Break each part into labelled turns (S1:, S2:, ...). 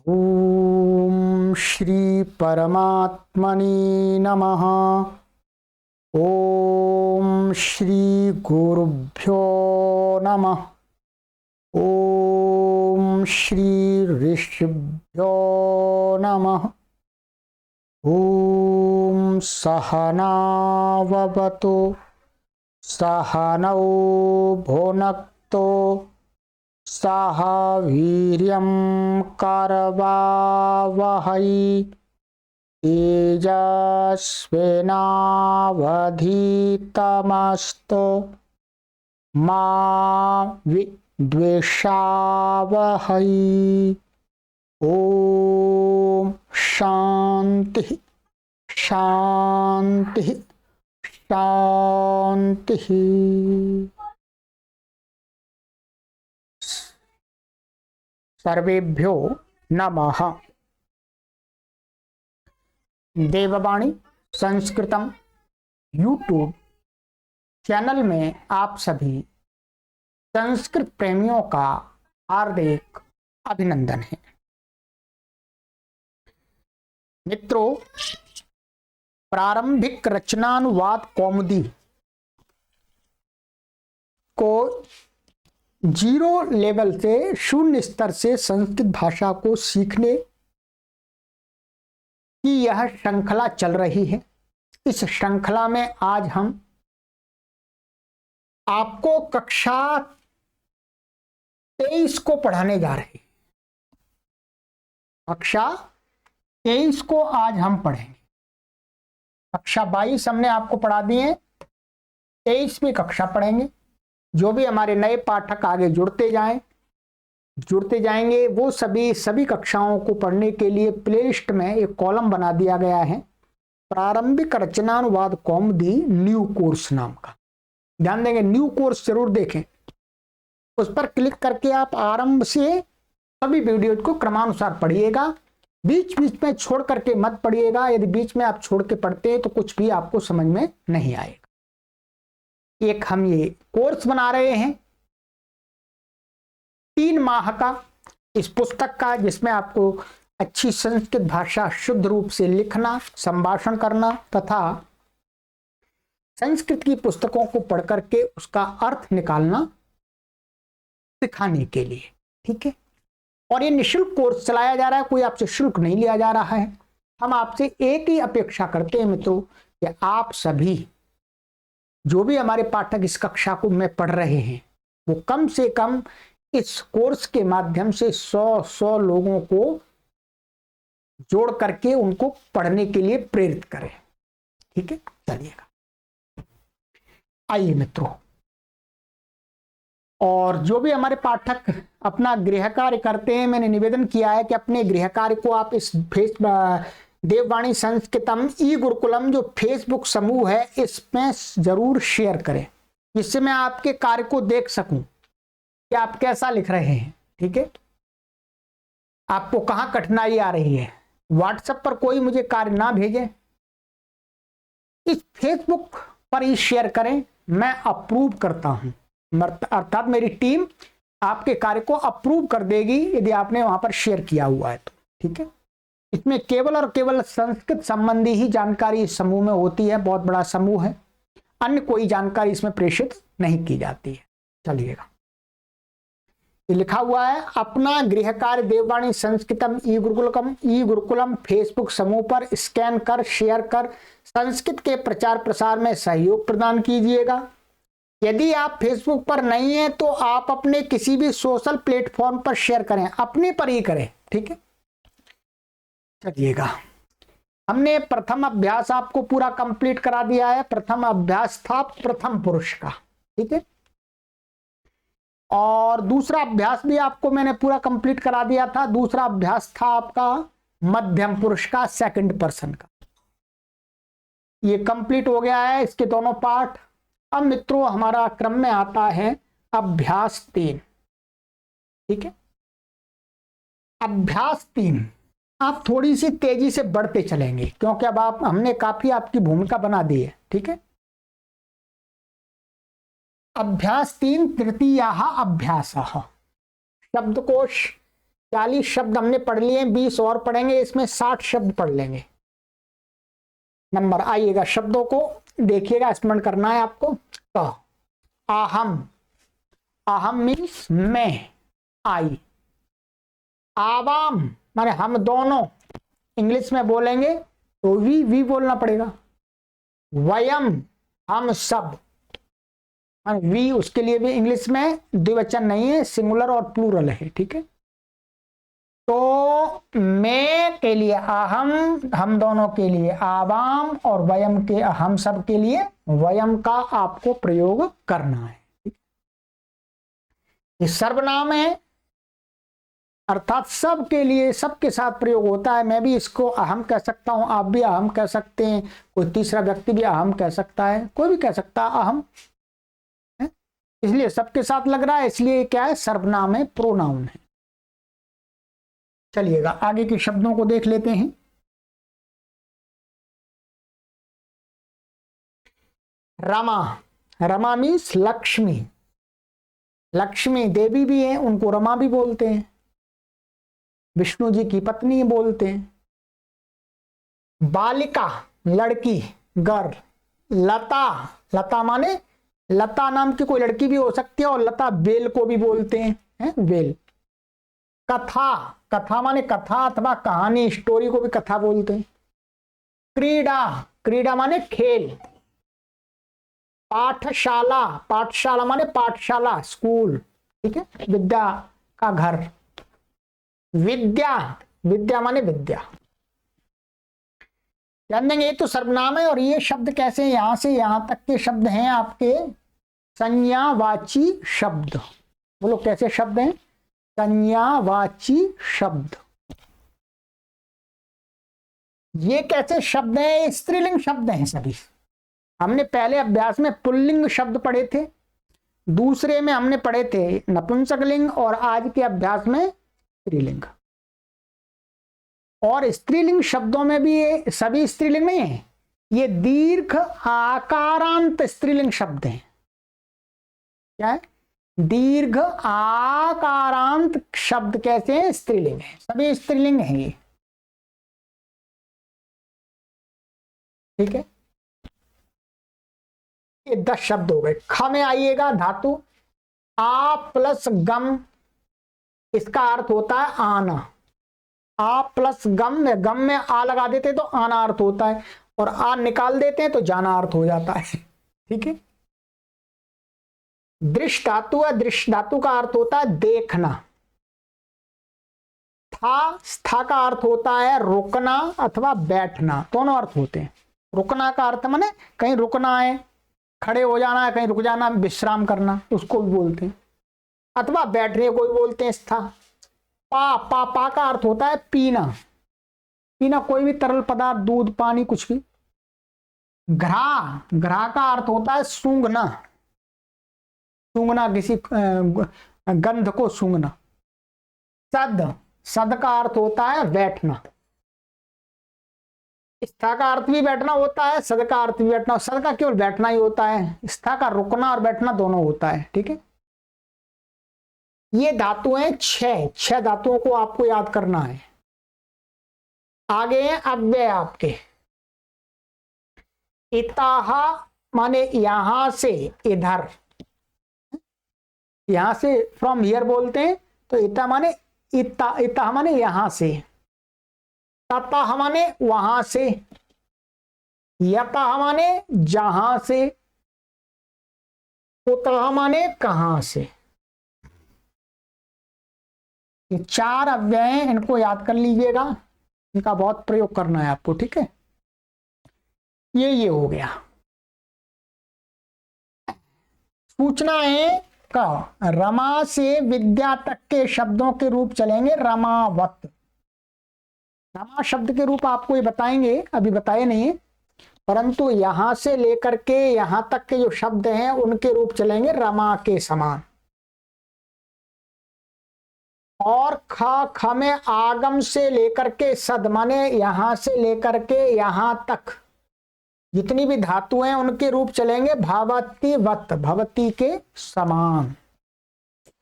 S1: ओम श्री परमात्मने नमः। ओम श्री गुरुभ्यो नमः। ओम श्री ऋषिभ्यो नमः। ओम सहनाववतु सहनौ भुनक्तु सह वीर्यं करवावहै तेजस्विनावधीतमस्तु मा विद्विषावहै। ओम शांति शांति शांति। सर्वेभ्यो नमः। देववाणी संस्कृतम यूट्यूब चैनल में आप सभी संस्कृत प्रेमियों का हार्दिक अभिनंदन है। मित्रों, प्रारंभिक रचनानुवाद कौमुदी को जीरो लेवल से शून्य स्तर से संस्कृत भाषा को सीखने की यह श्रृंखला चल रही है। इस श्रृंखला में आज हम आपको कक्षा 23 को पढ़ाने जा रहे हैं। कक्षा 23 को आज हम पढ़ेंगे। कक्षा 22 हमने आपको पढ़ा दिए, 23वीं कक्षा पढ़ेंगे। जो भी हमारे नए पाठक आगे जुड़ते जाएंगे वो सभी कक्षाओं को पढ़ने के लिए प्लेलिस्ट में एक कॉलम बना दिया गया है, प्रारंभिक रचनानुवाद कौमुदी न्यू कोर्स नाम का। ध्यान देंगे, न्यू कोर्स जरूर देखें। उस पर क्लिक करके आप आरंभ से सभी वीडियो को क्रमानुसार पढ़िएगा। बीच बीच में छोड़ करके मत पढ़िएगा। यदि बीच में आप छोड़ के पढ़ते हैं तो कुछ भी आपको समझ में नहीं आएगा। एक हम ये कोर्स बना रहे हैं 3 माह का इस पुस्तक का, जिसमें आपको अच्छी संस्कृत भाषा शुद्ध रूप से लिखना, संभाषण करना तथा संस्कृत की पुस्तकों को पढ़ करके उसका अर्थ निकालना सिखाने के लिए। ठीक है। और ये निःशुल्क कोर्स चलाया जा रहा है, कोई आपसे शुल्क नहीं लिया जा रहा है। हम आपसे एक ही अपेक्षा करते हैं मित्रों कि आप सभी जो भी हमारे पाठक इस कक्षा को में पढ़ रहे हैं वो कम से कम इस कोर्स के माध्यम से 100 लोगों को जोड़ करके उनको पढ़ने के लिए प्रेरित करें। ठीक है, चलिएगा। आइए मित्रों, और जो भी हमारे पाठक अपना गृह कार्य करते हैं, मैंने निवेदन किया है कि अपने गृह कार्य को आप इस देववाणी संस्कृतम ई गुरुकुलम जो फेसबुक समूह है इसमें जरूर शेयर करें, जिससे मैं आपके कार्य को देख सकूं कि आप कैसा लिख रहे हैं। ठीक है, आपको कहां कठिनाई आ रही है। व्हाट्सएप पर कोई मुझे कार्य ना भेजें, इस फेसबुक पर ही शेयर करें। मैं अप्रूव करता हूं, अर्थात मेरी टीम आपके कार्य को अप्रूव कर देगी यदि आपने वहां पर शेयर किया हुआ है तो। ठीक है, इसमें केवल और केवल संस्कृत संबंधी ही जानकारी इस समूह में होती है। बहुत बड़ा समूह है, अन्य कोई जानकारी इसमें प्रेषित नहीं की जाती है। चलिएगा, ये लिखा हुआ है, अपना गृह कार्य देववाणी संस्कृतम ई गुरुकुलम फेसबुक समूह पर स्कैन कर शेयर कर संस्कृत के प्रचार प्रसार में सहयोग प्रदान कीजिएगा। यदि आप फेसबुक पर नहीं है तो आप अपने किसी भी सोशल प्लेटफॉर्म पर शेयर करें, अपने पर ही करें। ठीक है, चलिएगा। हमने प्रथम अभ्यास आपको पूरा कंप्लीट करा दिया है। प्रथम अभ्यास था प्रथम पुरुष का। ठीक है, और दूसरा अभ्यास भी आपको मैंने पूरा कंप्लीट करा दिया था। दूसरा अभ्यास था आपका मध्यम पुरुष का, सेकंड पर्सन का। ये कंप्लीट हो गया है, इसके दोनों पार्ट। अब मित्रों, हमारा क्रम में आता है अभ्यास 3। ठीक है, अभ्यास 3 आप थोड़ी सी तेजी से बढ़ते चलेंगे क्योंकि अब हमने काफी आपकी भूमिका बना दी है। ठीक है, अभ्यास 3 तृतीयः अभ्यासः। शब्दकोश 40 शब्द हमने पढ़ लिए, 20 और पढ़ेंगे, इसमें 60 शब्द पढ़ लेंगे। नंबर आइएगा, शब्दों को देखिएगा, स्मरण करना है आपको। तो अहम, अहम मीन्स मैं, आई। आवाम माने हम दोनों, इंग्लिश में बोलेंगे तो वी बोलना पड़ेगा। वयम हम सब, माने वी, उसके लिए भी इंग्लिश में द्विवचन नहीं है, सिंगुलर और प्लूरल है, ठीक है। तो मैं के लिए अहम, हम दोनों के लिए आवाम, और वयम के हम सब के लिए वयम का आपको प्रयोग करना है। ये सर्वनाम है, अर्थात सब के लिए, सबके साथ प्रयोग होता है। मैं भी इसको अहम कह सकता हूं, आप भी अहम कह सकते हैं, कोई तीसरा व्यक्ति भी अहम कह सकता है, कोई भी कह सकता है अहम है? इसलिए सबके साथ लग रहा है, इसलिए क्या है, सर्वनाम है, प्रोनाउन है। चलिएगा आगे के शब्दों को देख लेते हैं। रमा, रमा मीन्स लक्ष्मी, लक्ष्मी देवी भी है, उनको रमा भी बोलते हैं, विष्णु जी की पत्नी बोलते हैं। बालिका लड़की, गर्ल। लता, लता माने लता नाम की कोई लड़की भी हो सकती है, और लता बेल को भी बोलते हैं, बेल। कथा, कथा माने कथा अथवा कहानी, स्टोरी को भी कथा बोलते हैं। क्रीड़ा, क्रीड़ा माने खेल। पाठशाला, पाठशाला माने पाठशाला, स्कूल, ठीक है, विद्या का घर। विद्या, विद्या माने विद्या। ध्यान देंगे, ये तो सर्वनाम है, और ये शब्द कैसे, यहां से यहां तक के शब्द हैं आपके संज्ञावाची शब्द। बोलो कैसे शब्द हैं, संज्ञावाची शब्द। ये कैसे शब्द हैं, स्त्रीलिंग शब्द हैं सभी। हमने पहले अभ्यास में पुल्लिंग शब्द पढ़े थे, दूसरे में हमने पढ़े थे नपुंसकलिंग, और आज के अभ्यास में स्त्रीलिंग। और स्त्रीलिंग शब्दों में भी ये सभी स्त्रीलिंग नहीं है, ये दीर्घ आकारांत स्त्रीलिंग शब्द हैं। क्या है, दीर्घ आकारांत शब्द कैसे हैं, स्त्रीलिंग है, सभी स्त्रीलिंग है ये, ठीक है। ये 10 शब्द हो गए। ख में आइएगा धातु, आ प्लस गम, इसका अर्थ होता है आना। आ प्लस गम में आ लगा देते तो आना अर्थ होता है, और आ निकाल देते हैं तो जाना अर्थ हो जाता है, ठीक है। दृश्य धातु है, दृश्य धातु का अर्थ होता है देखना। था का अर्थ होता है रुकना अथवा बैठना, दोनों अर्थ होते हैं। रुकना का अर्थ माने कहीं रुकना है, खड़े हो जाना है, कहीं रुक जाना, विश्राम करना, उसको भी बोलते हैं। अथवा बैठने को भी बोलते हैं स्था। पा का अर्थ होता है पीना, पीना कोई भी तरल पदार्थ, दूध, पानी, कुछ भी। घ्रा का अर्थ होता है सूंघना, सूंघना किसी गंध को सूंघना। सद का अर्थ होता है बैठना। स्था का अर्थ भी बैठना होता है, सद का अर्थ भी बैठना, सद का केवल बैठना ही होता है, स्था का रुकना और बैठना दोनों होता है, ठीक है। ये धातुएं 6 धातुओं को आपको याद करना है। आगे हैं अव्यय आपके। इताह माने यहां से, इधर, यहां से फ्रॉम हियर बोलते हैं, तो इता माने इता माने यहां से। ततः माने वहां से। यतः माने जहां से। कुतः माने कहां से। ये 4 अव्यय हैं, इनको याद कर लीजिएगा, इनका बहुत प्रयोग करना है आपको, ठीक है। ये हो गया। सूचना है का रमा से विद्या तक के शब्दों के रूप चलेंगे रमावत। रमा शब्द के रूप आपको ये बताएंगे, अभी बताए नहीं है, परंतु यहां से लेकर के यहां तक के जो शब्द हैं उनके रूप चलेंगे रमा के समान। और ख में आगम से लेकर के सद माने यहां से लेकर के यहां तक जितनी भी धातु हैं उनके रूप चलेंगे भवती वत, भवती के समान।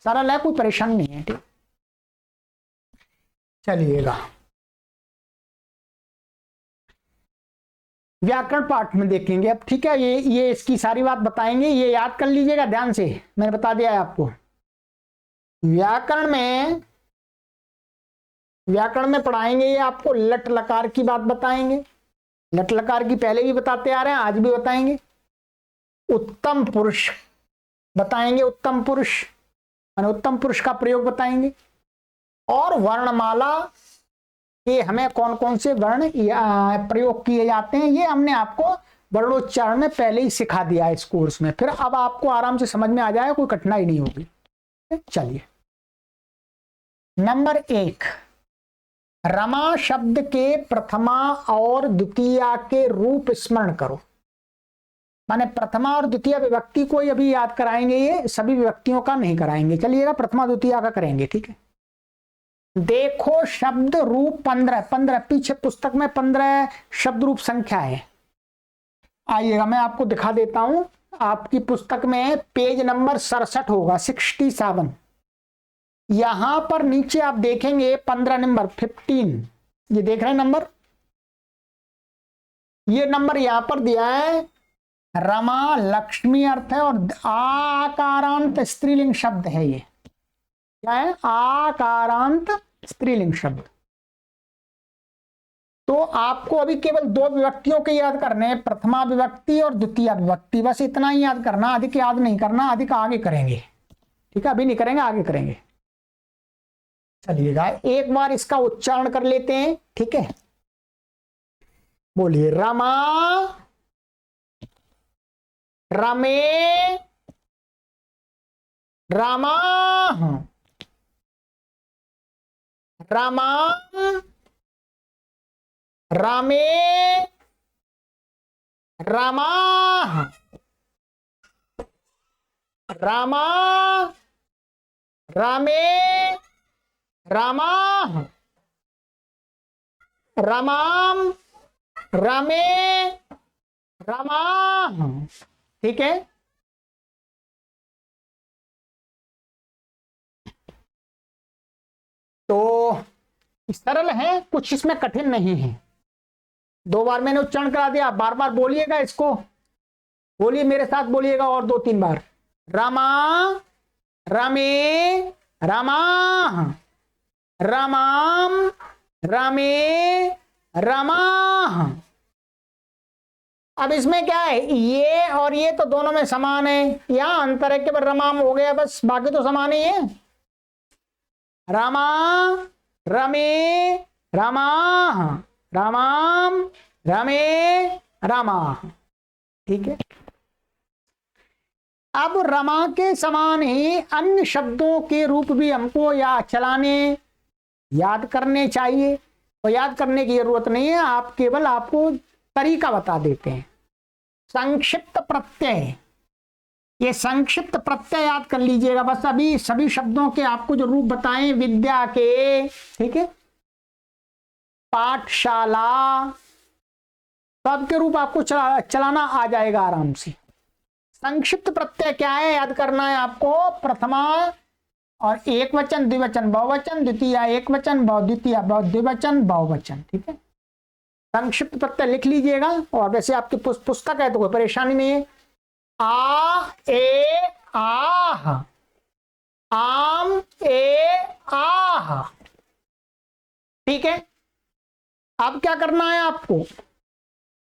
S1: सरल है, कोई परेशानी नहीं है, ठीक। चलिएगा व्याकरण पाठ में देखेंगे अब, ठीक है। ये इसकी सारी बात बताएंगे, ये याद कर लीजिएगा ध्यान से, मैंने बता दिया है आपको। व्याकरण में पढ़ाएंगे ये आपको लट लकार की बात बताएंगे। लट लकार की पहले भी बताते आ रहे हैं, आज भी बताएंगे। उत्तम पुरुष बताएंगे, उत्तम पुरुष माने उत्तम पुरुष का प्रयोग बताएंगे। और वर्णमाला के हमें कौन कौन से वर्ण प्रयोग किए जाते हैं, ये हमने आपको वर्णोच्चारण में पहले ही सिखा दिया है इस कोर्स में। फिर अब आपको आराम से समझ में आ जाएगा, कोई कठिनाई नहीं होगी। चलिए नंबर 1, रमा शब्द के प्रथमा और द्वितीया के रूप स्मरण करो। माने प्रथमा और द्वितीय विभक्ति को अभी याद कराएंगे, ये सभी विभक्तियों का नहीं कराएंगे। चलिएगा प्रथमा द्वितीया का करेंगे, ठीक है। देखो शब्द रूप 15 पीछे पुस्तक में 15 शब्द रूप संख्या है। आइएगा मैं आपको दिखा देता हूं, आपकी पुस्तक में पेज नंबर 67 होगा, 67। यहां पर नीचे आप देखेंगे 15 नंबर 15, ये देख रहे हैं नंबर, ये नंबर यहां पर दिया है। रमा लक्ष्मी अर्थ है और आकारांत स्त्रीलिंग शब्द है। ये क्या है? आकारांत स्त्रीलिंग शब्द। तो आपको अभी केवल 2 विभक्तियों के याद करने हैं, प्रथमा विभक्ति और द्वितीय विभक्ति, बस इतना ही याद करना, अधिक याद नहीं करना, अधिक आगे करेंगे, ठीक है। अभी नहीं करेंगे, आगे करेंगे। चलिएगा एक बार इसका उच्चारण कर लेते हैं, ठीक है। बोलिए रमा, रमे, रमा, रमा, रामे, रमा, रामा, रामे, रामा, रमाम, रमे, रमा, ठीक है। तो सरल है, कुछ इसमें कठिन नहीं है। 2 बार मैंने उच्चारण करा दिया, बार बार बोलिएगा इसको, बोलिए मेरे साथ बोलिएगा और 2-3 बार। रमा, रमे, रमा, रमाम, रमे, रमा। अब इसमें क्या है, ये और ये तो दोनों में समान है, यहां अंतर है केवल रमाम हो गया बस, बाकी तो समान ही है। रमा, रमे, रमा, रमाम, रमे, रमा, ठीक है। अब रमा के समान ही अन्य शब्दों के रूप भी हमको याद करने चाहिए, और याद करने की जरूरत नहीं है, आप केवल आपको तरीका बता देते हैं। संक्षिप्त प्रत्यय, ये संक्षिप्त प्रत्यय याद कर लीजिएगा बस। अभी सभी शब्दों के आपको जो रूप बताएं विद्या के, ठीक है, पाठशाला, सबके रूप आपको चलाना आ जाएगा आराम से। संक्षिप्त प्रत्यय क्या है याद करना है आपको, प्रथमा और एक वचन, द्विवचन, बहुवचन, द्वितीय एक वचन, द्वितीय द्विवचन, बहुवचन, ठीक है। संक्षिप्त प्रत्यय लिख लीजिएगा, और वैसे आपकी पुस्तक है तो कोई परेशानी नहीं है। आ, ए, आह, आम, ए, आह, ठीक है। अब क्या करना है आपको,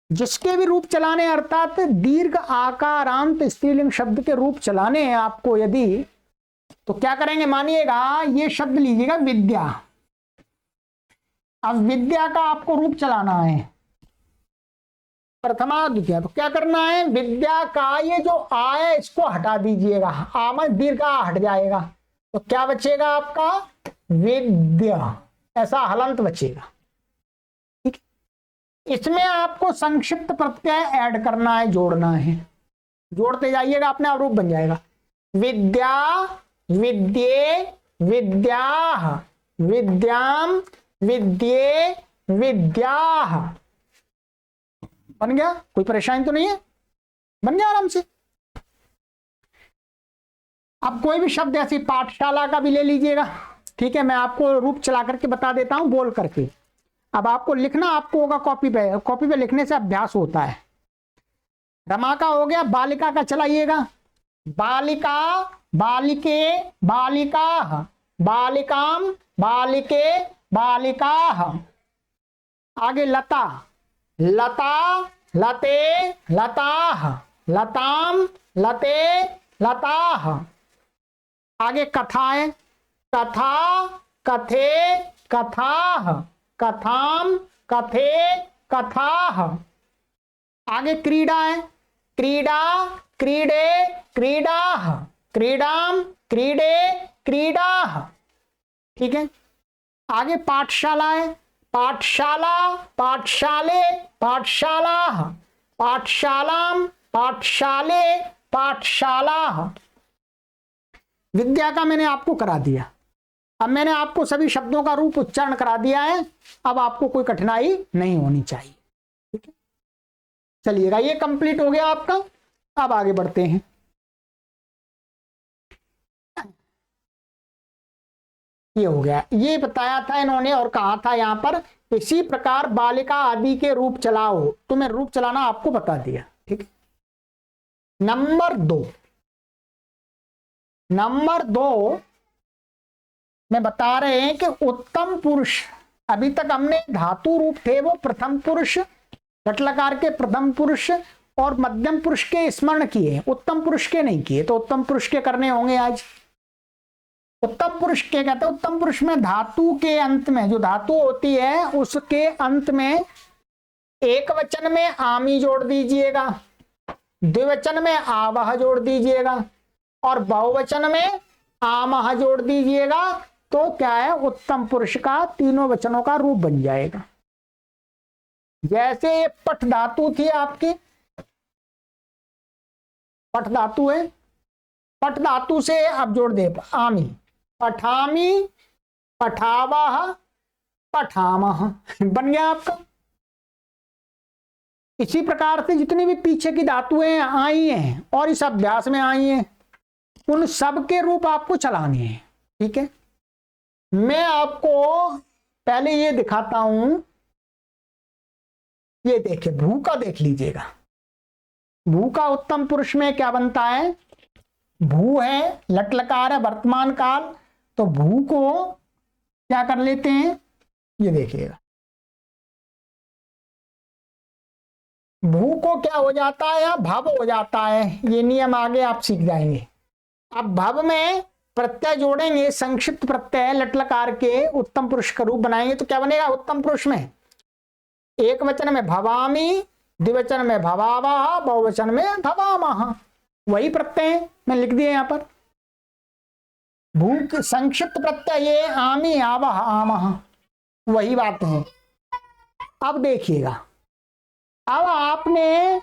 S1: जिसके भी रूप चलाने, अर्थात दीर्घ आकारांत स्त्रीलिंग शब्द के रूप चलाने हैं आपको यदि, तो क्या करेंगे, मानिएगा ये शब्द लीजिएगा विद्या। अब विद्या का आपको रूप चलाना है प्रथमा द्वितीय, तो क्या करना है, विद्या का ये जो आ है इसको हटा दीजिएगा, आ में दीर्घ आ हट जाएगा, तो क्या बचेगा आपका, विद्या, ऐसा हलंत बचेगा, ठीक। इसमें आपको संक्षिप्त प्रत्यय ऐड करना है, जोड़ना है, जोड़ते जाइएगा, अपने आप रूप बन जाएगा। विद्या, विद्ये, विद्याः, विद्याम, विद्ये, विद्याः, बन गया, कोई परेशानी तो नहीं है, बन गया आराम से। अब कोई भी शब्द ऐसी पाठशाला का भी ले लीजिएगा, ठीक है, मैं आपको रूप चला करके बता देता हूं बोल करके। अब आपको लिखना आपको होगा कॉपी पे, कॉपी पे लिखने से अभ्यास होता है। रमा का हो गया, बालिका का चलाइएगा। बालिका, बालिके, बालिका, बालिकाम, बालिके, बालिका। आगे लता, लता, लते, लताः, लताम, लते, लताः। आगे कथाएं, कथा, कथे, कथाः, कथाम, कथे, कथाः। आगे क्रीडाएं, क्रीडा, क्रीडे, क्रीडाः, क्रीडाम, क्रीडे, क्रीडाः। ठीक है। आगे पाठशालाएं, पाठशाला, पाठशाले, पाठशालाः, पाठशालाम, पाठशाले, पाठशालाः। विद्या का मैंने आपको करा दिया। अब मैंने आपको सभी शब्दों का रूप उच्चारण करा दिया है। अब आपको कोई कठिनाई नहीं होनी चाहिए। ठीक है, चलिएगा, ये कंप्लीट हो गया आपका। अब आगे बढ़ते हैं। ये हो गया, ये बताया था इन्होंने और कहा था यहां पर इसी प्रकार बालिका आदि के रूप चलाओ, तो मैं रूप चलाना आपको बता दिया। ठीक है। नंबर 2, नंबर 2 में बता रहे हैं कि उत्तम पुरुष। अभी तक हमने धातु रूप थे वो प्रथम पुरुष, लट्लकार के प्रथम पुरुष और मध्यम पुरुष के स्मरण किए, उत्तम पुरुष के नहीं किए। तो उत्तम पुरुष के करने होंगे आज। उत्तम पुरुष के कहते हैं, उत्तम पुरुष में धातु के अंत में जो धातु होती है उसके अंत में एक वचन में आमी जोड़ दीजिएगा, द्विवचन में आवह जोड़ दीजिएगा और बहुवचन में आमह जोड़ दीजिएगा। तो क्या है, उत्तम पुरुष का तीनों वचनों का रूप बन जाएगा। जैसे पठ धातु थी आपकी, पठ धातु है, पठ धातु से अब जोड़ दे आमी, पठामी, पठावह, पठामह, बन गया आपका। इसी प्रकार से जितनी भी पीछे की धातुएं आई हैं और इस अभ्यास में आई हैं उन सब के रूप आपको चलाने हैं। ठीक है, मैं आपको पहले ये दिखाता हूं। ये देखिए, भू का देख लीजिएगा। भू का उत्तम पुरुष में क्या बनता है, भू है, लट्लकार है, वर्तमान काल। तो भू को क्या कर लेते हैं, ये देखिएगा, भू को क्या हो जाता है या भव हो जाता है। ये नियम आगे आप सीख जाएंगे। अब भव में प्रत्यय जोड़ेंगे, संक्षिप्त प्रत्यय लट्लकार के उत्तम पुरुष का रूप बनाएंगे तो क्या बनेगा, उत्तम पुरुष में एक वचन में भवामी, द्विवचन में भवावह, बहुवचन में भवामह। वही प्रत्यय मैं लिख दिए यहां पर। भू संक्षिप्त प्रत्यय ये आमी, आवह, आमह, वही बात है। अब देखिएगा, अब आपने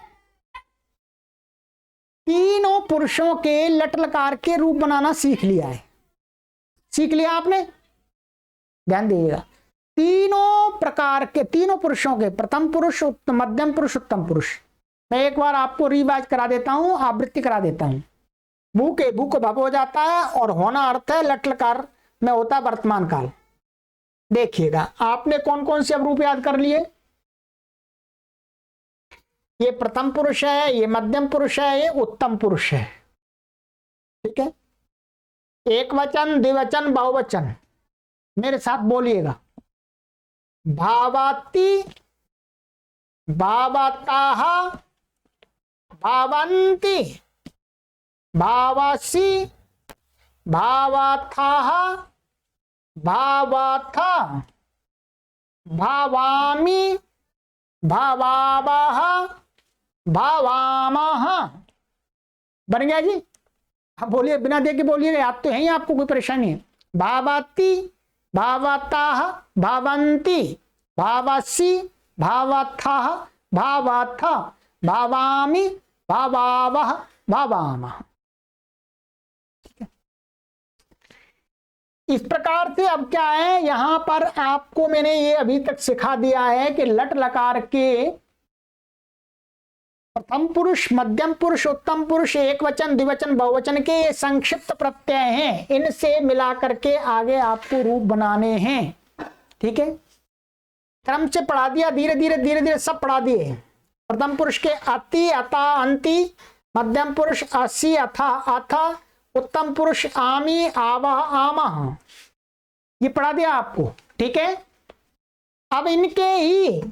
S1: तीनों पुरुषों के लट्लकार के रूप बनाना सीख लिया है। सीख लिया आपने, ध्यान दीजिएगा। तीनों प्रकार के, तीनों पुरुषों के, प्रथम पुरुष, मध्यम पुरुष, उत्तम पुरुष। मैं एक बार आपको रिवाइज करा देता हूं, आवृत्ति करा देता हूं। भू के भू को भव हो जाता है और होना अर्थ है, लट्लकार में होता है वर्तमान काल। देखिएगा, आपने कौन कौन से अब रूप याद कर लिए। ये प्रथम पुरुष है, ये मध्यम पुरुष है, ये उत्तम पुरुष है। ठीक है, एक वचन, द्विवचन, बहुवचन। मेरे साथ बोलिएगा, भावाति, भावताः, भावन्ति, भावासि, भावाथाः, भावाथा, भावामि, भावावह, भावामह। बन गया जी। अब बोलिए, बिना देख के बोलिएगा, याद तो है ही, आपको कोई परेशानी है। भावाति, भावताः, भावन्ति, भावासि, भावाथाः, भावाथा, भावामि, भावावह, भावामह। इस प्रकार से अब क्या है, यहां पर आपको मैंने ये अभी तक सिखा दिया है कि लट लकार के प्रथम पुरुष, मध्यम पुरुष, उत्तम पुरुष, एक वचन, द्विवचन, बहुवचन के ये संक्षिप्त प्रत्यय हैं, इनसे मिला करके आगे आपको रूप बनाने हैं। ठीक है, क्रम से पढ़ा दिया, धीरे धीरे धीरे धीरे सब पढ़ा दिए। प्रथम पुरुष के अति, अता, अंति, मध्यम पुरुष असि, अथा, अथा, उत्तम पुरुष आमी, आवह, आमह, ये पढ़ा दिया आपको। ठीक है, अब इनके ही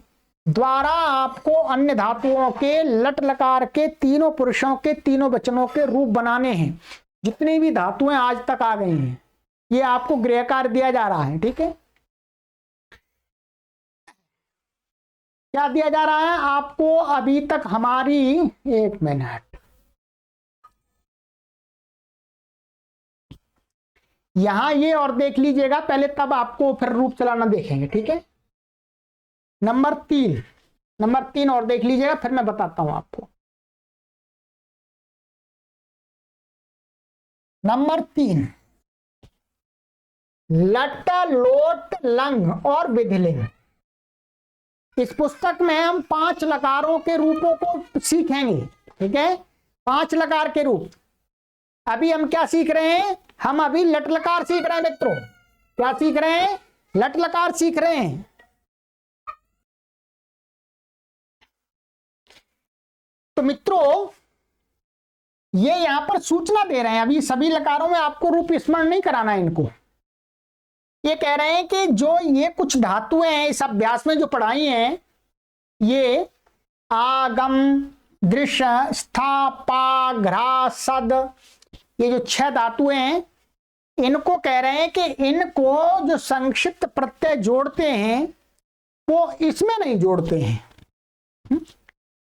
S1: द्वारा आपको अन्य धातुओं के लट लकार के तीनों पुरुषों के तीनों वचनों के रूप बनाने हैं। जितनी भी धातुएं आज तक आ गई हैं ये आपको गृह कार्य दिया जा रहा है। ठीक है, क्या दिया जा रहा है आपको अभी तक हमारी, एक मिनट, यहां ये और देख लीजिएगा पहले, तब आपको फिर रूप चलाना देखेंगे। ठीक है, नंबर 3 और देख लीजिएगा, फिर मैं बताता हूं आपको। नंबर 3, लट, लोट, लंग और विधिलिंग। इस पुस्तक में हम 5 लकारों के रूपों को सीखेंगे। ठीक है, 5 लकार के रूप। अभी हम क्या सीख रहे हैं, हम अभी लट लकार सीख रहे हैं मित्रों। क्या सीख रहे हैं, लट लकार सीख रहे हैं। तो मित्रों ये यहां पर सूचना दे रहे हैं, अभी सभी लकारों में आपको रूप स्मरण नहीं कराना है इनको। ये कह रहे हैं कि जो ये कुछ धातुएं हैं इस अभ्यास में जो पढ़ाई हैं, ये आगम, दृश्य, स्था, पा, घ्रा, सद, ये जो 6 धातुएं हैं, इनको कह रहे हैं कि इनको जो संक्षिप्त प्रत्यय जोड़ते हैं वो इसमें नहीं जोड़ते हैं।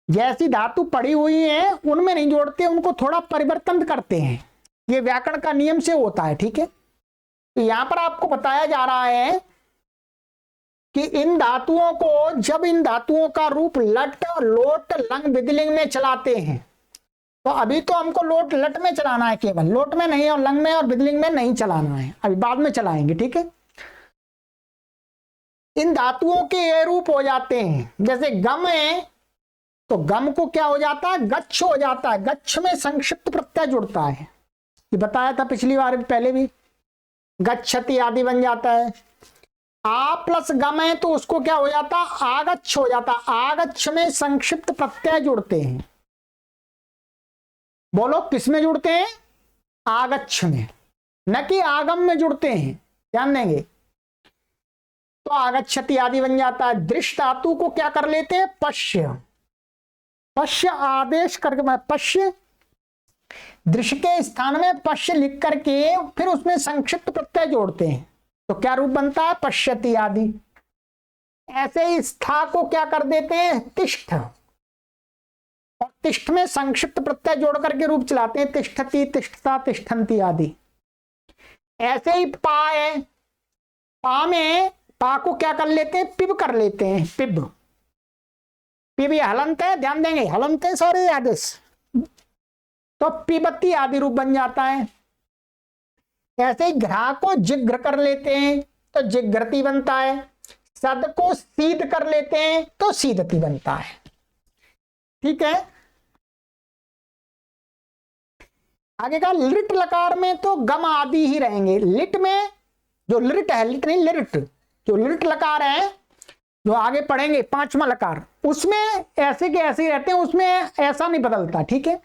S1: जैसी धातु पड़ी हुई है उनमें नहीं जोड़ते, उनको थोड़ा परिवर्तन करते हैं। ये व्याकरण का नियम से होता है। ठीक है, तो यहां पर आपको बताया जा रहा है कि इन धातुओं को, जब इन धातुओं का रूप लट, लोट, लंग, विधिलिंग में चलाते हैं, तो अभी तो हमको लोट लट में चलाना है, केवल लोट में नहीं और लंग में और विधिलिंग में नहीं चलाना है, अभी बाद में चलाएंगे। ठीक है, इन धातुओं के ये रूप हो जाते हैं। जैसे गम है तो गम को क्या हो जाता है, गच्छ हो जाता है। गच्छ में संक्षिप्त प्रत्यय जुड़ता है, ये बताया था पिछली बार भी, पहले भी, गच्छति आदि बन जाता है। आ प्लस गम है तो उसको क्या हो जाता, आगच्छ हो जाता। आगच्छ में संक्षिप्त प्रत्यय जुड़ते हैं। बोलो किस में जुड़ते हैं, आगच्छ में, न कि आगम में जुड़ते हैं, ध्यान देंगे। तो आगच्छति आदि बन जाता है। दृश्य धातु को क्या कर लेते हैं, पश्य, पश्य आदेश करके, पश्य, दृश्य के स्थान में पश्य लिख करके फिर उसमें संक्षिप्त प्रत्यय जोड़ते हैं, तो क्या रूप बनता है, पश्यति आदि। ऐसे ही स्था को क्या कर देते हैं, तिष्ठ, और तिष्ठ में संक्षिप्त प्रत्यय जोड़ करके रूप चलाते हैं, तिष्ठति, तिष्ठता, तिष्ठन्ति आदि। ऐसे ही पा है, पा में पा को क्या कर लेते हैं, पिब कर लेते हैं, पिब, पिब ये हलंत है, ध्यान देंगे, हलंत है, सॉरी आदेश, तो पिबती आदि रूप बन जाता है। ऐसे ही घ्रा को जिग्र कर लेते हैं तो जिग्रति बनता है। सद को सीध कर लेते हैं तो सीधति बनता है। ठीक है, आगे का लिट लकार में तो गम आदि ही रहेंगे। लिट में जो लिट है, लिट नहीं लिट, जो लिट लकार है जो आगे पढ़ेंगे 5वां लकार, उसमें ऐसे के ऐसे ही रहते हैं, उसमें ऐसा नहीं बदलता। ठीक है,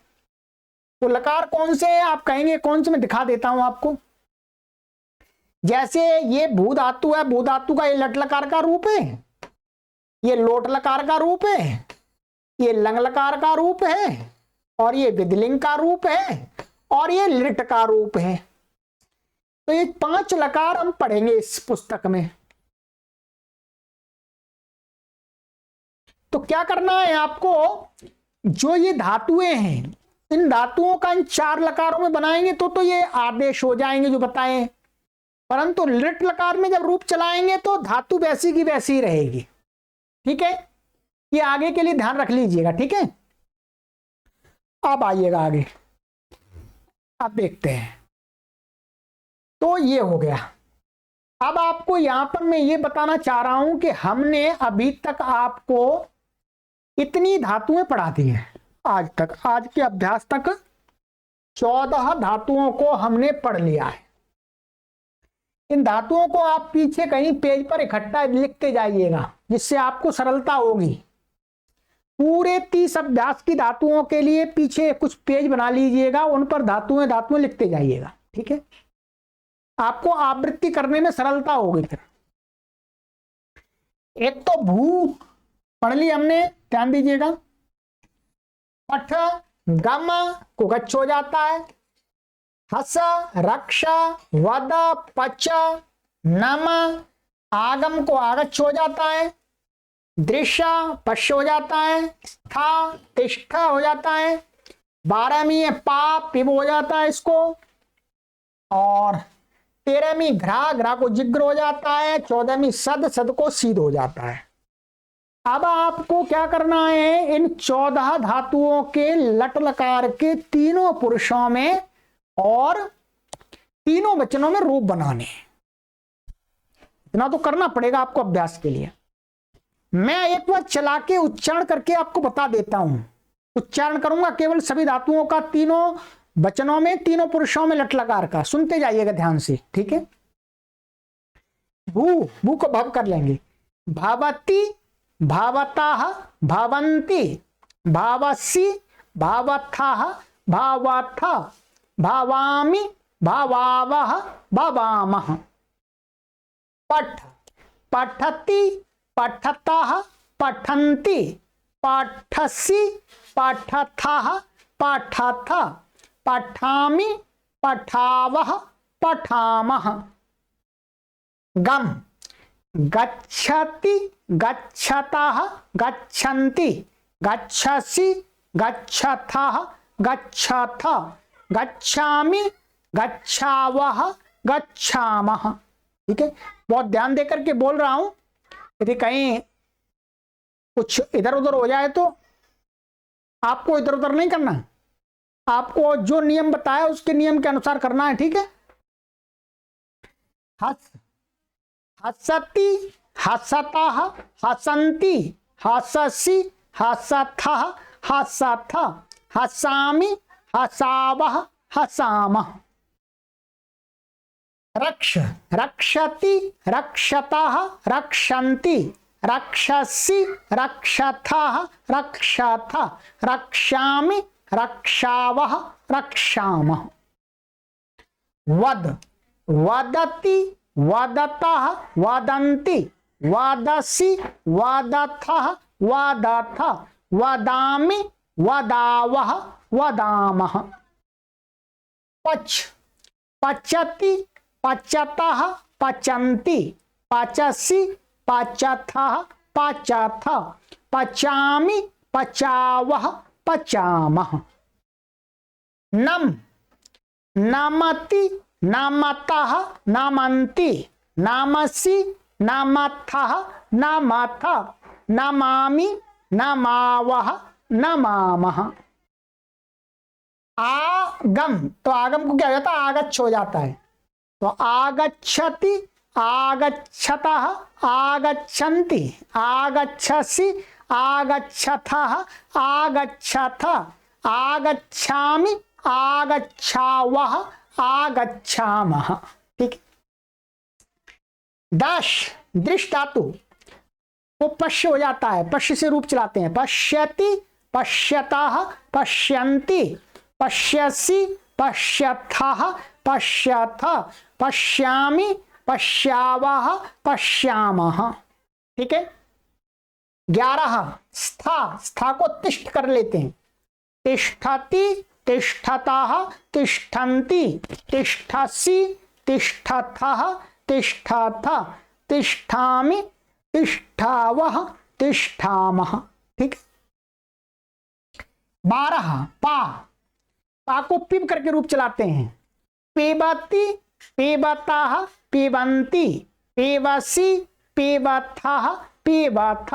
S1: तो लकार कौन से हैं आप कहेंगे, कौन से, मैं दिखा देता हूं आपको। जैसे ये भू धातु है, भू धातु का ये लट लकार का रूप है, ये लोट लकार का रूप है, ये लंग लकार का रूप है, और ये विधिलिंग का रूप है, और ये लिट का रूप है। तो ये 5 लकार हम पढ़ेंगे इस पुस्तक में। तो क्या करना है आपको, जो ये धातुएं हैं इन धातुओं का इन 4 लकारों में बनाएंगे तो ये आदेश हो जाएंगे जो बताएं, परंतु लिट लकार में जब रूप चलाएंगे तो धातु वैसी की वैसी ही रहेगी। ठीक है, ये आगे के लिए ध्यान रख लीजिएगा। ठीक है, अब आइएगा आगे, अब देखते हैं। तो ये हो गया। अब आपको यहां पर मैं ये बताना चाह रहा हूं कि हमने अभी तक आपको इतनी धातुएं पढ़ा दी हैं। आज तक, आज के अभ्यास तक 14 धातुओं को हमने पढ़ लिया है। इन धातुओं को आप पीछे कहीं पेज पर इकट्ठा लिखते जाइएगा, जिससे आपको सरलता होगी। पूरे 30 अभ्यास की धातुओं के लिए पीछे कुछ पेज बना लीजिएगा, उन पर धातुएं धातुएं लिखते जाइएगा, ठीक है। आपको आवृत्ति करने में सरलता होगी। फिर एक तो भू पढ़ ली हमने, ध्यान दीजिएगा। पठ गम को गच्छ हो जाता है। हस रक्ष वद पच नम आगम को आगच्छ हो जाता है। दृश्य पश्य हो जाता है। स्था तिष्ठ हो जाता है। 12वीं पा पिब हो जाता है इसको। और 13वीं घ्रा घ्रा को जिग्र हो जाता है। 14वीं सद सद को सीध हो जाता है। अब आपको क्या करना है, इन 14 धातुओं के लट लकार के तीनों पुरुषों में और तीनों वचनों में रूप बनाने। इतना तो करना पड़ेगा आपको अभ्यास के लिए। मैं एक बार चला के उच्चारण करके आपको बता देता हूं। उच्चारण करूंगा केवल सभी धातुओं का, तीनों वचनों में, तीनों पुरुषों में लट लकार का। सुनते जाइएगा ध्यान से, ठीक है। भू, भू को भव कर लेंगे। भावती भावताः भावन्ति भावसि भावथाः भावथ भावामि भावावः भावामः। पठ पठति पठतः पठन्ति पठसि पठथः पठथ पठामि पठावः पठामः। गम गच्छति गच्छतः गच्छन्ति गच्छसि गच्छथः गच्छथ गच्छामि गच्छावः गच्छामः। ठीक है, बहुत ध्यान देकर के बोल रहा हूं, यदि कहीं कुछ इधर उधर हो जाए तो आपको इधर उधर नहीं करना, आपको जो नियम बताया उसके नियम के अनुसार करना है। ठीक है। हस हसति हसतः हसन्ति हससि हसथः हसथ हसामि हसावः हसामः। रक्ष रक्षति रक्षतः रक्षन्ति रक्षसि रक्षथः रक्षथ रक्षामि रक्षावः रक्षामः। वद वदति वदतः वदन्ति वदसि वदथः वदथ वदामि वदावः वदामः। पच पचति पचतः पचन्ति पचसि पचथः पचथ पचामि पचावः पचामः। नम नमति नमतः नमन्ति नमसि नमथः नमथ नमामि नमावः नमामः। आगम, तो आगम को क्या हो जाता है, आगच्छ हो जाता है। तो आगच्छति आगच्छतः आगच्छन्ति आगच्छसि आगच्छथः आगच्छथ आगच्छामि आगच्छावः आगच्छामः। ठीक। दश दृष्ट धातु वो पश्य हो जाता है, पश्य से रूप चलाते हैं। पश्यति पश्यतः पश्यन्ति पश्यसि पश्यथः पश्यथ पश्यामि पश्यावः पश्यामः। ठीक है। 11 स्था, स्था को तिष्ठ कर लेते हैं। तिष्ठति तिष्ठतः तिष्ठन्ति तिष्ठसि तिष्ठथः तिष्ठथ तिष्ठामि तिष्ठावः तिष्ठामः। ठीक। 12 पा, पा को पिब करके रूप चलाते हैं। पिबति पिबतः पिबन्ति पिबसि पिबथः पिबथ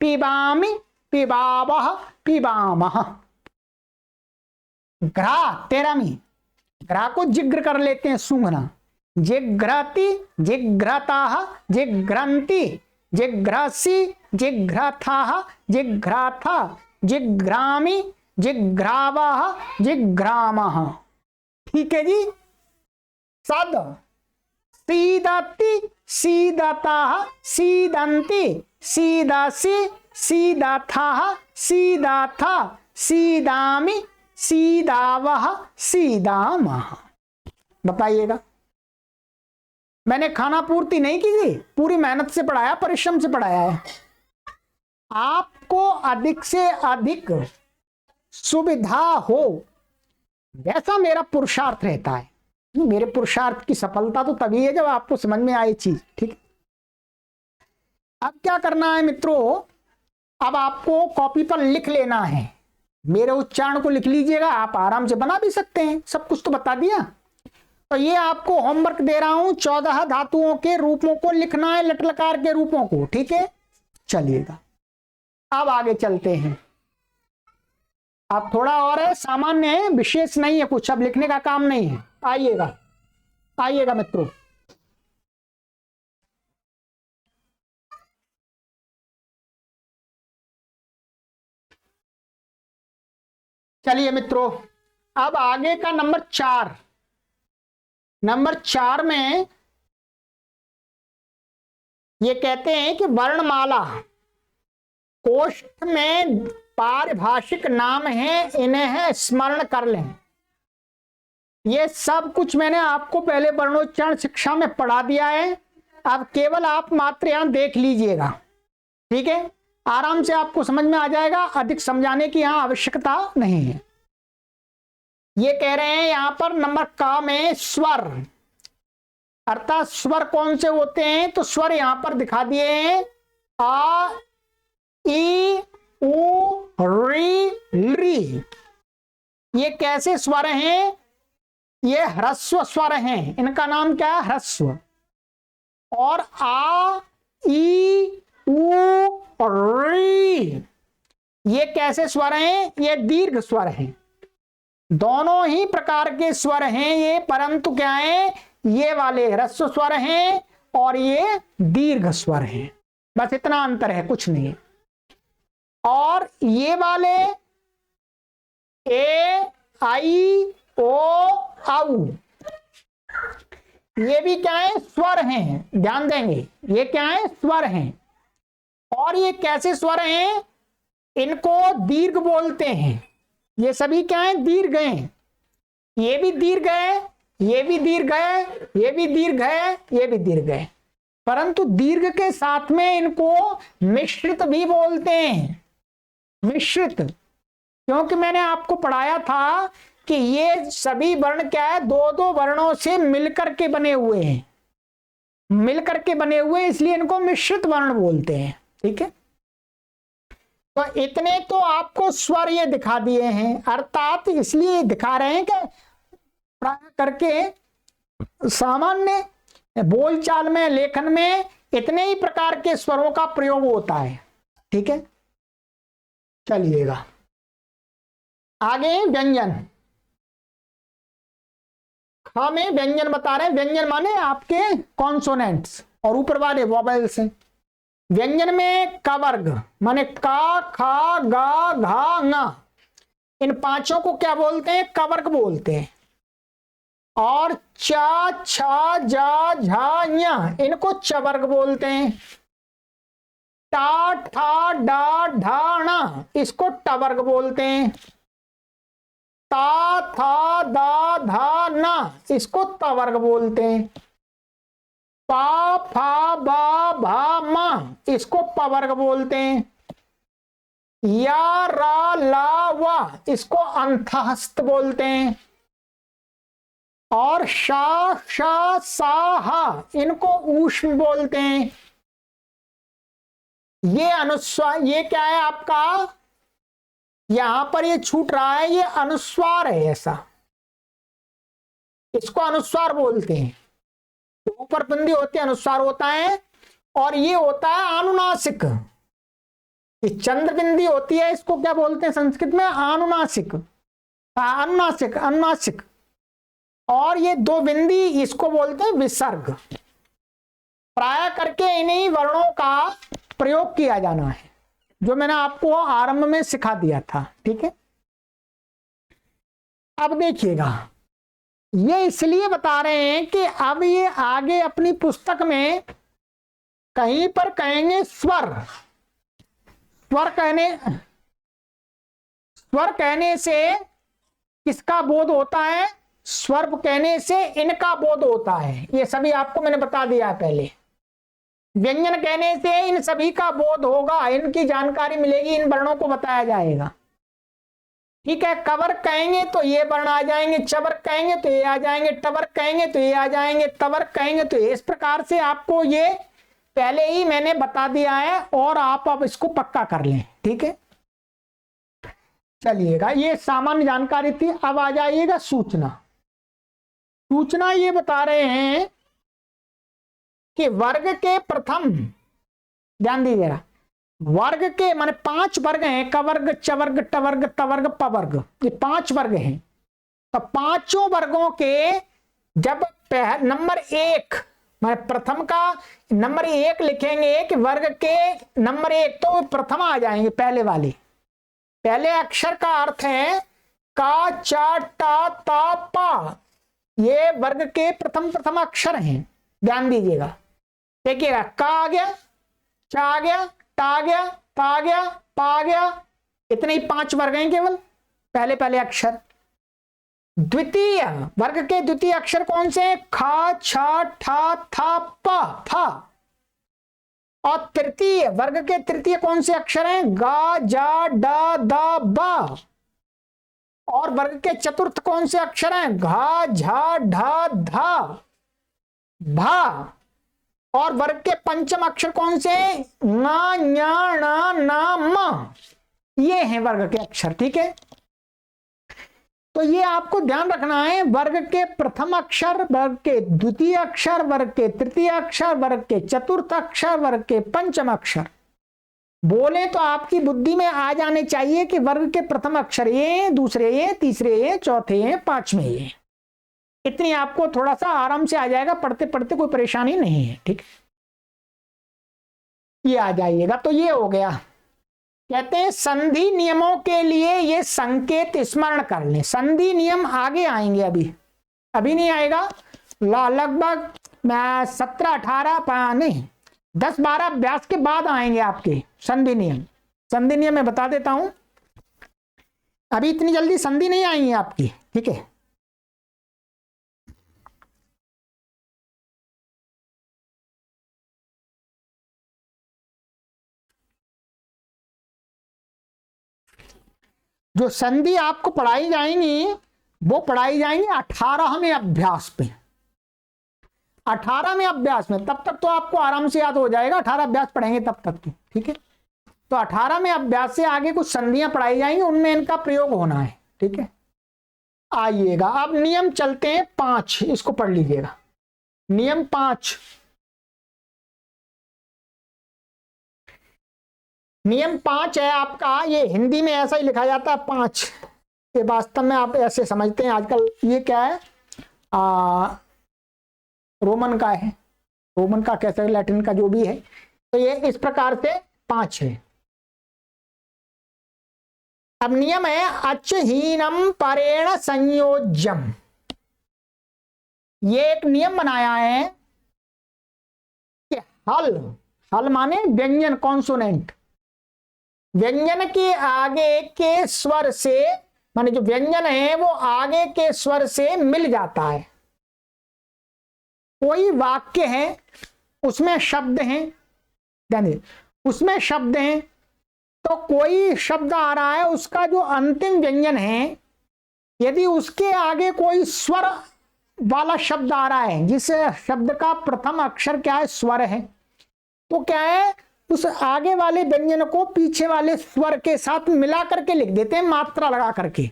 S1: पिबामि पिबावः पिबामः। ग्रा 13वीं, ग्रा को जिग्र कर लेते हैं, सूंघना। जिघ्रति जिघ्रतः जिघ्रन्ति जिघ्रसि जिघ्रथः जिघ्रथ जिघ्रामि जिघ्रावः जिघ्रामः। ठीक है जी। सद सीदति सीदतः सीदन्ति सीदसि सीदथः सीदथ सीदामि सीदावः सीदामः। बताइएगा, मैंने खाना पूर्ति नहीं की थी, पूरी मेहनत से पढ़ाया, परिश्रम से पढ़ाया है। आपको अधिक से अधिक सुविधा हो वैसा मेरा पुरुषार्थ रहता है। मेरे पुरुषार्थ की सफलता तो तभी है जब आपको समझ में आए चीज। ठीक, अब क्या करना है मित्रों, अब आपको कॉपी पर लिख लेना है। मेरे उच्चारण को लिख लीजिएगा, आप आराम से बना भी सकते हैं, सब कुछ तो बता दिया। तो ये आपको होमवर्क दे रहा हूं, 14 धातुओं के रूपों को लिखना है, लट लकार के रूपों को। ठीक है, चलिएगा अब आगे चलते हैं। अब थोड़ा और है, सामान्य है, विशेष नहीं है कुछ, अब लिखने का काम नहीं है। आइएगा आइएगा मित्रों, चलिए मित्रों, अब आगे का नंबर 4। नंबर 4 में ये कहते हैं कि वर्णमाला कोष्ठ में पारिभाषिक नाम है, इन्हें स्मरण कर लें। ये सब कुछ मैंने आपको पहले वर्णोच्चारण शिक्षा में पढ़ा दिया है, अब केवल आप मात्र यहां देख लीजिएगा। ठीक है, आराम से आपको समझ में आ जाएगा, अधिक समझाने की यहां आवश्यकता नहीं है। ये कह रहे हैं यहां पर नंबर का में स्वर, अर्थात स्वर कौन से होते हैं, तो स्वर यहां पर दिखा दिए हैं, आ ई उ री ली। ये कैसे स्वर हैं, ये ह्रस्व स्वर हैं, इनका नाम क्या है, ह्रस्व। और आ ई उ री, ये कैसे स्वर हैं, ये दीर्घ स्वर हैं। दोनों ही प्रकार के स्वर हैं ये, परंतु क्या है, ये वाले ह्रस्व स्वर हैं और ये दीर्घ स्वर हैं, बस इतना अंतर है, कुछ नहीं। और ये वाले ए आई ओ औ, ये भी क्या है, स्वर हैं, ध्यान देंगे, ये क्या है, स्वर हैं। और ये कैसे स्वर हैं, इनको दीर्घ बोलते हैं। ये सभी क्या है, दीर्घ हैं। ये भी दीर्घ है, ये भी दीर्घ है, ये भी दीर्घ है, ये भी दीर्घ है, परंतु दीर्घ के साथ में इनको मिश्रित भी बोलते हैं। मिश्रित, क्योंकि मैंने आपको पढ़ाया था कि ये सभी वर्ण क्या है, दो दो वर्णों से मिलकर के बने हुए हैं, मिलकर के बने हुए, इसलिए इनको मिश्रित वर्ण बोलते हैं। ठीक है, तो इतने तो आपको स्वर ये दिखा दिए हैं, अर्थात इसलिए दिखा रहे हैं कि प्राय करके सामान्य बोलचाल में, लेखन में इतने ही प्रकार के स्वरों का प्रयोग होता है। ठीक है, चलिएगा आगे। व्यंजन, ख में व्यंजन बता रहे हैं। व्यंजन माने आपके कॉन्सोनेंट्स और ऊपर वाले वॉवेल्स हैं। व्यंजन में क वर्ग माने का, खा, गा, घा, ङ, इन पांचों को क्या बोलते हैं, क वर्ग बोलते हैं। और चा, छा, जा, झा, ञ, इनको च वर्ग बोलते हैं। टा, ठा, डा, ढा, ण, इसको ट वर्ग बोलते हैं। ता, था, दा, धा, न, इसको त वर्ग बोलते हैं। पा, फा, बा, भा, मा, इसको प वर्ग बोलते हैं। या, रा, ला, वा, इसको अंतहस्त बोलते हैं। और शा, शा, सा, हा, इनको ऊष्म बोलते हैं। ये अनुस्वार, ये क्या है आपका, यहां पर ये छूट रहा है, ये अनुस्वार है, ऐसा इसको अनुस्वार बोलते हैं। ऊपर बिंदी होती है, अनुस्वार होता है। और ये होता है अनुनासिक, ये चंद्र बिंदी होती है, इसको क्या बोलते हैं संस्कृत में, अनुनासिक, अनुनासिक, अनुनासिक। और ये दो बिंदी, इसको बोलते हैं विसर्ग। प्राय करके इन्हीं वर्णों का प्रयोग किया जाना है, जो मैंने आपको आरंभ में सिखा दिया था। ठीक है, अब देखिएगा, ये इसलिए बता रहे हैं कि अब ये आगे अपनी पुस्तक में कहीं पर कहेंगे स्वर। स्वर कहने से किसका बोध होता है? स्वर कहने से इनका बोध होता है। ये सभी आपको मैंने बता दिया है पहले। व्यंजन कहने से इन सभी का बोध होगा, इनकी जानकारी मिलेगी, इन वर्णों को बताया जाएगा। ठीक है, कवर कहेंगे तो ये वर्ण आ जाएंगे, चवर कहेंगे तो ये आ जाएंगे, टवर कहेंगे तो ये आ जाएंगे, तवर कहेंगे तो ये। इस प्रकार से आपको ये पहले ही मैंने बता दिया है और आप अब इसको पक्का कर लें। ठीक है, चलिएगा, ये सामान्य जानकारी थी। अब आ जाइएगा सूचना। सूचना ये बता रहे हैं कि वर्ग के प्रथम, ध्यान दीजिएगा, वर्ग के माने 5 वर्ग हैं, कवर्ग, चवर्ग, टवर्ग, तवर्ग, पवर्ग, ये 5 वर्ग हैं। तो पांचों वर्गों के जब नंबर 1 माने प्रथम का नंबर 1 लिखेंगे कि वर्ग के नंबर 1, तो प्रथम आ जाएंगे, पहले वाले। पहले अक्षर का अर्थ है का, चा, टा, ता, पा, ये वर्ग के प्रथम अक्षर हैं। ध्यान दीजिएगा, देखिएगा, का आ गया, चा आ गया, टा आ गया, ता आ गया, पा आ गया, इतने ही 5 वर्ग हैं केवल, पहले अक्षर। द्वितीय वर्ग के द्वितीय अक्षर कौन से? खा, छा, ठा, था, पा, फा। और तृतीय वर्ग के तृतीय कौन से अक्षर हैं? गा, जा, डा, दा, बा। और वर्ग के चतुर्थ कौन से अक्षर हैं? घा, झा, ढा, धा, भा। और वर्ग के पंचम अक्षर कौन से? ना, न्या, ना, ना, मा। ये हैं वर्ग के अक्षर। ठीक है, तो ये आपको ध्यान रखना है, वर्ग के प्रथम अक्षर, वर्ग के द्वितीय अक्षर, वर्ग के तृतीय अक्षर, वर्ग के चतुर्थ अक्षर, वर्ग के पंचम अक्षर। बोले तो आपकी बुद्धि में आ जाने चाहिए कि वर्ग के प्रथम अक्षर ये, दूसरे ये, तीसरे ये, चौथे ये, पांचवें ये। इतनी आपको थोड़ा सा आराम से आ जाएगा, पढ़ते पढ़ते कोई परेशानी नहीं है। ठीक, ये आ जाइएगा। तो ये हो गया। कहते हैं संधि नियमों के लिए ये संकेत स्मरण कर लें। संधि नियम आगे आएंगे, अभी नहीं आएगा। लगभग 17-18 नहीं 10-12 अभ्यास के बाद आएंगे आपके संधि नियम। संधि नियम मैं बता देता हूं, अभी इतनी जल्दी संधि नहीं आएंगी आपकी। ठीक है, जो संधि आपको पढ़ाई जाएंगी वो पढ़ाई जाएंगी 18वें अभ्यास पे। 18वें अभ्यास में, तब तक तो आपको आराम से याद हो जाएगा। 18 अभ्यास पढ़ेंगे तब तक तो। ठीक है, तो 18वें अभ्यास से आगे कुछ संधियां पढ़ाई जाएंगी, उनमें इनका प्रयोग होना है। ठीक है, आइएगा। अब नियम चलते हैं 5, इसको पढ़ लीजिएगा। नियम 5, नियम 5 है आपका, ये हिंदी में ऐसा ही लिखा जाता है 5, ये वास्तव में आप ऐसे समझते हैं आजकल। ये क्या है? रोमन का है, रोमन का कैसे, लैटिन का, जो भी है। तो ये इस प्रकार से 5 है। अब नियम है अच्छहीनम परेण संयोज्यम। ये एक नियम बनाया है कि हल माने व्यंजन, कॉन्सोनेंट, व्यंजन के आगे के स्वर से, माने जो व्यंजन है वो आगे के स्वर से मिल जाता है। कोई वाक्य है, उसमें शब्द हैं, उसमें शब्द हैं, तो कोई शब्द आ रहा है, उसका जो अंतिम व्यंजन है, यदि उसके आगे कोई स्वर वाला शब्द आ रहा है, जिस शब्द का प्रथम अक्षर क्या है? स्वर है, तो क्या है, उस आगे वाले व्यंजन को पीछे वाले स्वर के साथ मिला करके लिख देते हैं, मात्रा लगा करके,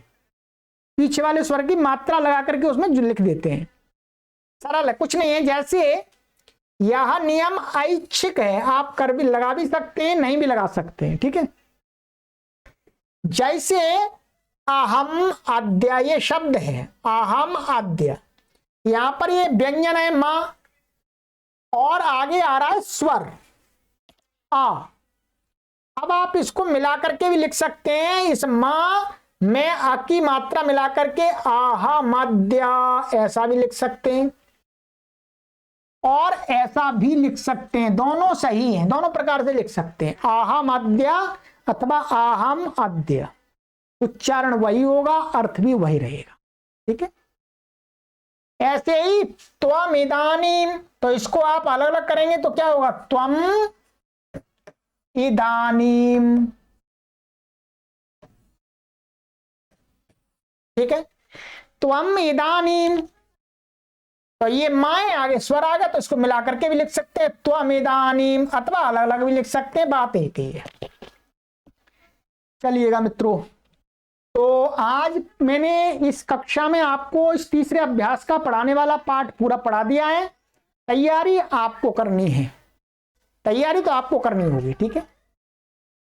S1: पीछे वाले स्वर की मात्रा लगा करके उसमें लिख देते हैं। सरल है, कुछ नहीं है। जैसे यह नियम ऐच्छिक है, आप कर भी लगा भी सकते हैं, नहीं भी लगा सकते हैं। ठीक है, जैसे अहम अद्य, ये शब्द है अहम अद्य, यहां पर ये व्यंजन है मां, और आगे आ रहा है स्वर आ। अब आप इसको मिला करके भी लिख सकते हैं, इस मां में आ की मात्रा मिलाकर के आहा मध्या ऐसा भी लिख सकते हैं और ऐसा भी लिख सकते हैं, दोनों सही हैं, दोनों प्रकार से लिख सकते हैं, आहा मध्या अथवा आहम अद्य, उच्चारण वही होगा, अर्थ भी वही रहेगा। ठीक है, ऐसे ही त्वम इदानीम, तो इसको आप अलग अलग करेंगे तो क्या होगा, त्वम इदानीम। ठीक है, त्वम इदानीम, तो ये माए आगे स्वर आ गया तो इसको मिलाकर के भी लिख सकते हैं त्वम इदानीम, अथवा अलग अलग भी लिख सकते हैं, बात एक ही है। चलिएगा मित्रों, तो आज मैंने इस कक्षा में आपको इस तीसरे अभ्यास का पढ़ाने वाला पाठ पूरा पढ़ा दिया है। तैयारी आपको करनी है, तैयारी तो आपको करनी होगी। ठीक है,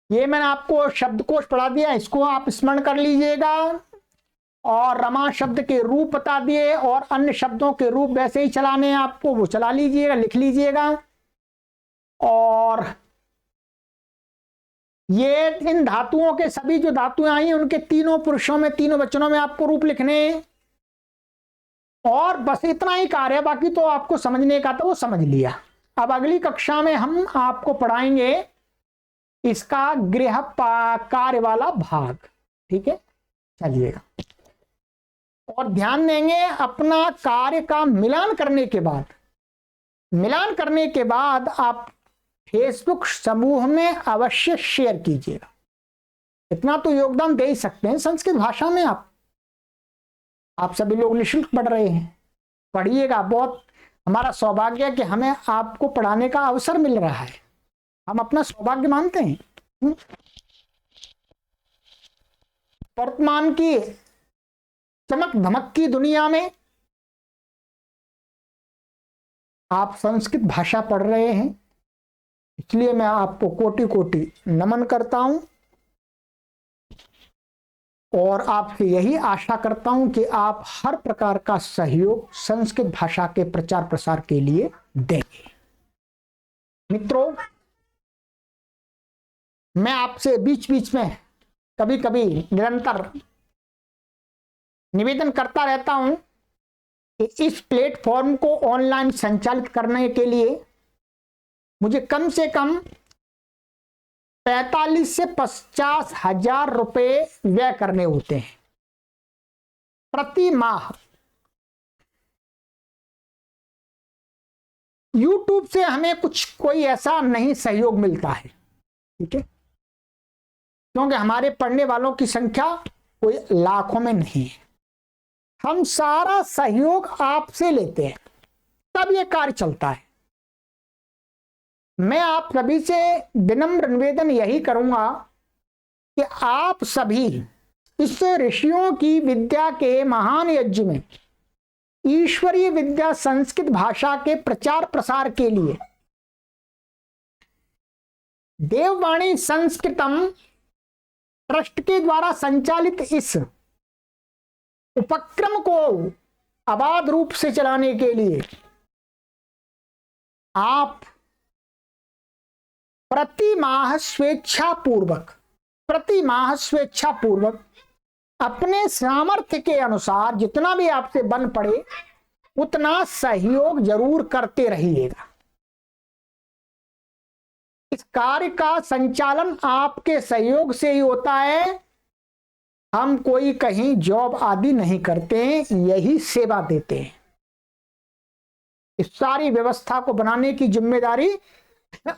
S1: ये मैंने आपको शब्दकोश पढ़ा दिया, इसको आप स्मरण कर लीजिएगा और रमा शब्द के रूप बता दिए और अन्य शब्दों के रूप वैसे ही चलाने हैं आपको, वो चला लीजिएगा, लिख लीजिएगा। और ये इन धातुओं के सभी जो धातुएं आई हैं उनके तीनों पुरुषों में, तीनों वचनों में आपको रूप लिखने हैं। और बस इतना ही कार्य है, बाकी तो आपको समझने का तो वो समझ लिया। अब अगली कक्षा में हम आपको पढ़ाएंगे इसका गृह कार्य वाला भाग। ठीक है, चलिएगा, और ध्यान देंगे अपना कार्य का मिलान करने के बाद आप फेसबुक समूह में अवश्य शेयर कीजिएगा। इतना तो योगदान दे ही सकते हैं, संस्कृत भाषा में आप सभी लोग निःशुल्क पढ़ रहे हैं, पढ़िएगा। बहुत हमारा सौभाग्य है कि हमें आपको पढ़ाने का अवसर मिल रहा है, हम अपना सौभाग्य मानते हैं। वर्तमान की चमक धमक की दुनिया में आप संस्कृत भाषा पढ़ रहे हैं, इसलिए मैं आपको कोटि कोटि नमन करता हूं और आपसे यही आशा करता हूं कि आप हर प्रकार का सहयोग संस्कृत भाषा के प्रचार प्रसार के लिए देंगे। मित्रों, मैं आपसे बीच बीच में कभी कभी निरंतर निवेदन करता रहता हूं कि इस प्लेटफॉर्म को ऑनलाइन संचालित करने के लिए मुझे कम से कम 45 से 50 हजार रुपए व्यय करने होते हैं प्रति माह। YouTube से हमें कोई ऐसा नहीं सहयोग मिलता है। ठीक है, क्योंकि हमारे पढ़ने वालों की संख्या कोई लाखों में नहीं है, हम सारा सहयोग आपसे लेते हैं, तब ये कार्य चलता है। मैं आप सभी से विनम्र निवेदन यही करूंगा कि आप सभी इस ऋषियों की विद्या के महान यज्ञ में ईश्वरीय विद्या संस्कृत भाषा के प्रचार प्रसार के लिए देववाणी संस्कृतम ट्रस्ट के द्वारा संचालित इस उपक्रम को अबाध रूप से चलाने के लिए आप प्रति माह स्वेच्छापूर्वक अपने सामर्थ्य के अनुसार जितना भी आपसे बन पड़े उतना सहयोग जरूर करते रहिएगा। इस कार्य का संचालन आपके सहयोग से ही होता है, हम कोई कहीं जॉब आदि नहीं करते हैं, यही सेवा देते हैं। इस सारी व्यवस्था को बनाने की जिम्मेदारी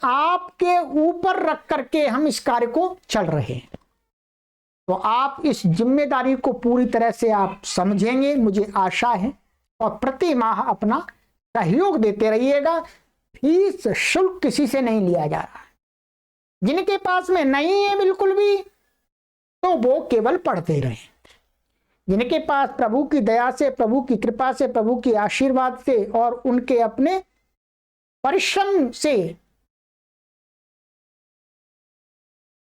S1: आपके ऊपर रख करके हम इस कार्य को चल रहे हैं, तो आप इस जिम्मेदारी को पूरी तरह से आप समझेंगे, मुझे आशा है, और प्रति माह अपना सहयोग देते रहिएगा। फीस शुल्क किसी से नहीं लिया जा रहा है, जिनके पास में नहीं है बिल्कुल भी तो वो केवल पढ़ते रहें, जिनके पास प्रभु की दया से, प्रभु की कृपा से, प्रभु की आशीर्वाद से और उनके अपने परिश्रम से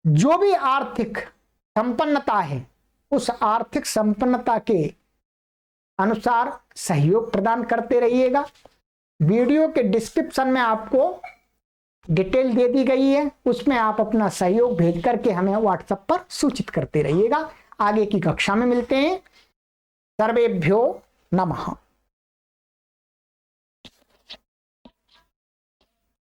S1: जो भी आर्थिक संपन्नता है, उस आर्थिक संपन्नता के अनुसार सहयोग प्रदान करते रहिएगा। वीडियो के डिस्क्रिप्शन में आपको डिटेल दे दी गई है, उसमें आप अपना सहयोग भेज करके हमें व्हाट्सएप पर सूचित करते रहिएगा। आगे की कक्षा में मिलते हैं। सर्वेभ्यो नमः।